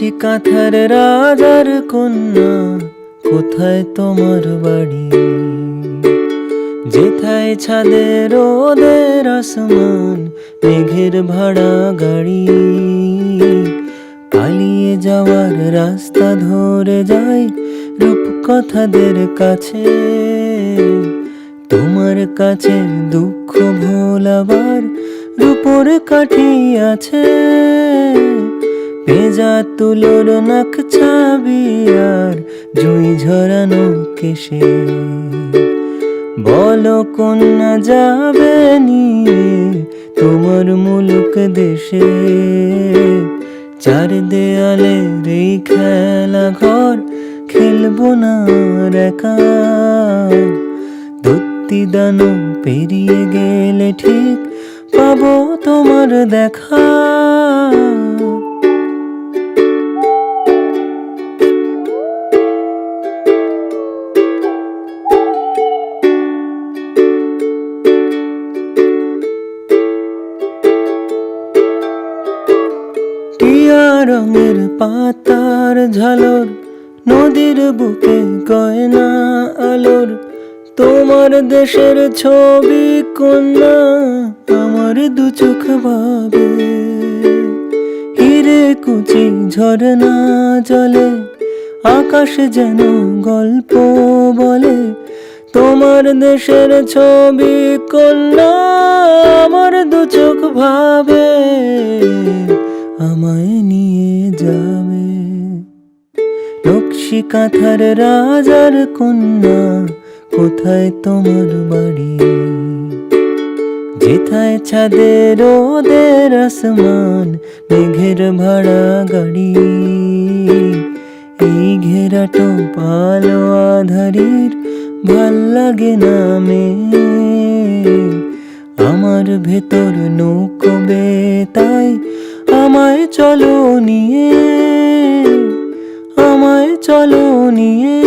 নকশি কাঁথার রাজার কন্যা, কোথায় তোমার বাড়ি? যেথায় ছাদে রোদের আসমান, মেঘের ভাড়া গাড়ি। পালিয়ে যাওয়ার রাস্তা ধরে যাই রূপকথাদের কাছে। তোমার কাছে দুঃখ ভোলাবার রূপোর কাঠি আছে। ভেজা তুলোর নাক ছাবি আর জুই ঝরানো কেশে। বলো কন্যা যাবে নিয়ে তোমার মুলুক দেশে। চার দেয়ালে এই খেলা ঘর, খেলবো না আর একা। ধুত্তি দানো পেরিয়ে গেলে ঠিক পাবো তোমার দেখা। টিয়া রঙের পাতার ঝালর, নদীর বুকে গয়না আলোর। তোমার দেশের ছবি কন্যা আমার দু চোখ ভাবে। হিরে কুচি ঝরনা জলে, আকাশ যেন গল্প বলে। তোমার দেশের ছবি কন্যা আমার দু চোখ ভাবে। আমায় নিয়ে যাবে নকশি কাঁথার রাজার কন্যা, কোথায় তোমার বাড়ি? যেথায় ছাদে রোদের আসমান, মেঘের ভাড়া গাড়ি। এই ঘেরাটো পালো আধারির ভাল লাগে না মে। আমার ভেতর নৌকো বেতাই আমায় চলো নিয়ে। আমায় চলো নিয়ে,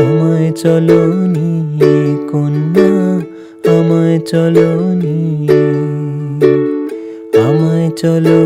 আমায় চলো নিয়ে কন্যা, আমায় চলো নিয়ে, আমায় চলো।